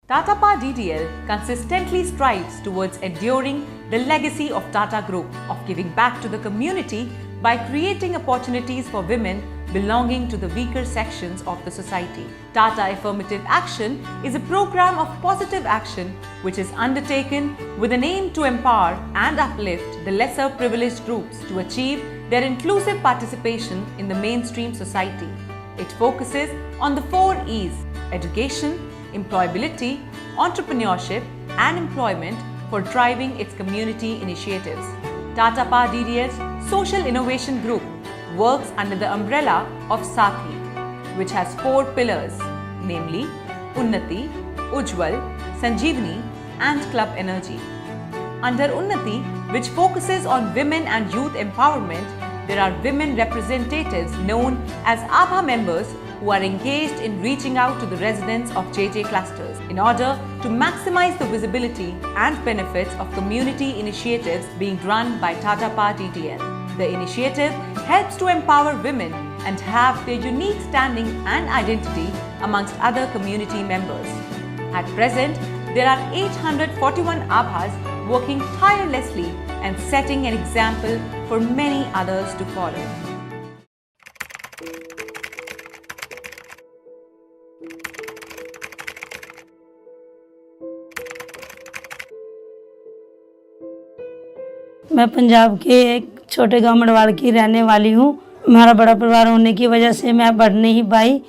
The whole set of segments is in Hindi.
Tata Power DDL consistently strives towards enduring the legacy of Tata Group of giving back to the community by creating opportunities for women belonging to the weaker sections of the society. Tata Affirmative Action is a program of positive action which is undertaken with an aim to empower and uplift the lesser privileged groups to achieve their inclusive participation in the mainstream society. It focuses on the 4 E's: education, employability, entrepreneurship and employment for driving its community initiatives. Tata Power DDL's Social Innovation Group works under the umbrella of Saathi, which has 4 pillars, namely Unnati, Ujjwal, Sanjeevani and Club Energy. Under Unnati, which focuses on women and youth empowerment, there are women representatives known as ABHA members who are engaged in reaching out to the residents of JJ clusters in order to maximize the visibility and benefits of community initiatives being run by Tata Power DDL. The initiative helps to empower women and have their unique standing and identity amongst other community members. At present, there are 841 ABHAs working tirelessly and setting an example for many others to follow. मैं पंजाब के एक छोटे गांव मड़वाड़ की रहने वाली हूँ। हमारा बड़ा परिवार होने की वजह से मैं बढ़ नहीं पाई।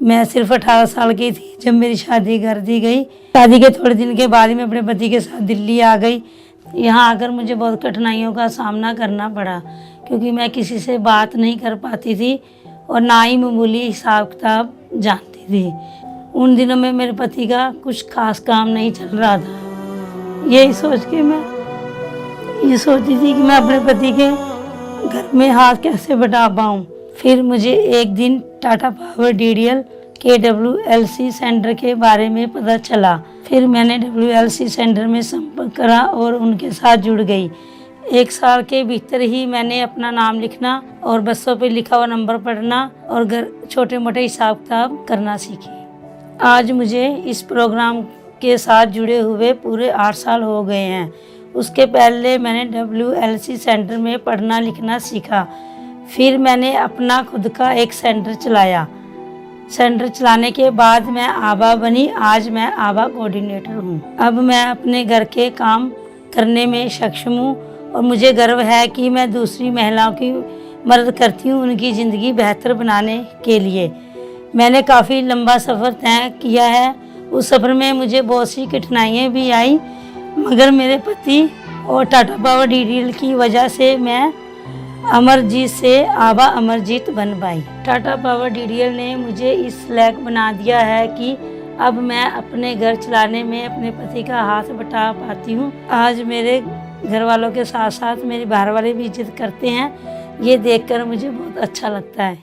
मैं सिर्फ 18 साल की थी जब मेरी शादी कर दी गई। शादी के थोड़े दिन के बाद ही मैं अपने पति के साथ दिल्ली आ गई। यहाँ आकर मुझे बहुत कठिनाइयों का सामना करना पड़ा क्योंकि मैं किसी से बात नहीं कर पाती थी और ना ही मामूली हिसाब किताब जानती थी। उन दिनों में मेरे पति का कुछ खास काम नहीं चल रहा था। यही सोच के मैं ये सोचती थी कि मैं अपने पति के घर में हाथ कैसे बटा पाऊँ। फिर मुझे एक दिन Tata power DDL KWLC centre के बारे में पता चला। फिर मैंने WLC सेंटर में संपर्क करा और उनके साथ जुड़ गई। 1 साल के भीतर ही मैंने अपना नाम लिखना और बसों पे लिखा हुआ नंबर पढ़ना और घर छोटे मोटे हिसाब किताब करना सीखी। आज मुझे इस प्रोग्राम के साथ जुड़े हुए पूरे 8 साल हो गए हैं। उसके पहले मैंने WLC सेंटर में पढ़ना लिखना सीखा। फिर मैंने अपना खुद का एक सेंटर चलाया। सेंटर चलाने के बाद मैं आभा बनी। आज मैं आभा कोऑर्डिनेटर हूँ। अब मैं अपने घर के काम करने में सक्षम हूँ और मुझे गर्व है कि मैं दूसरी महिलाओं की मदद करती हूँ उनकी ज़िंदगी बेहतर बनाने के लिए। मैंने काफ़ी लंबा सफ़र तय किया है। उस सफ़र में मुझे बहुत सी कठिनाइयाँ भी आई, मगर मेरे पति और टाटा पावर DDL की वजह से मैं अमरजीत से आभा अमरजीत बन पाई। टाटा पावर DDL ने मुझे इस लायक बना दिया है कि अब मैं अपने घर चलाने में अपने पति का हाथ बटा पाती हूँ। आज मेरे घर वालों के साथ साथ मेरे बाहर वाले भी इज्जत करते हैं। ये देखकर मुझे बहुत अच्छा लगता है।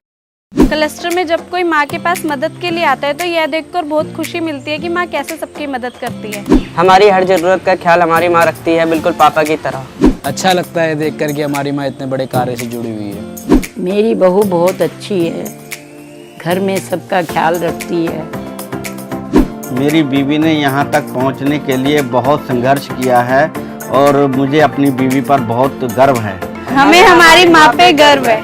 क्लस्टर में जब कोई माँ के पास मदद के लिए आता है तो यह देखकर बहुत खुशी मिलती है कि माँ कैसे सबकी मदद करती है। हमारी हर जरूरत का ख्याल हमारी माँ रखती है, बिल्कुल पापा की तरह। अच्छा लगता है देखकर कि हमारी माँ इतने बड़े कार्य से जुड़ी हुई है। मेरी बहू बहुत अच्छी है, घर में सबका ख्याल रखती है। मेरी बीवी ने यहाँ तक पहुँचने के लिए बहुत संघर्ष किया है और मुझे अपनी बीवी पर बहुत गर्व है। हमें हमारी माँ पे गर्व है।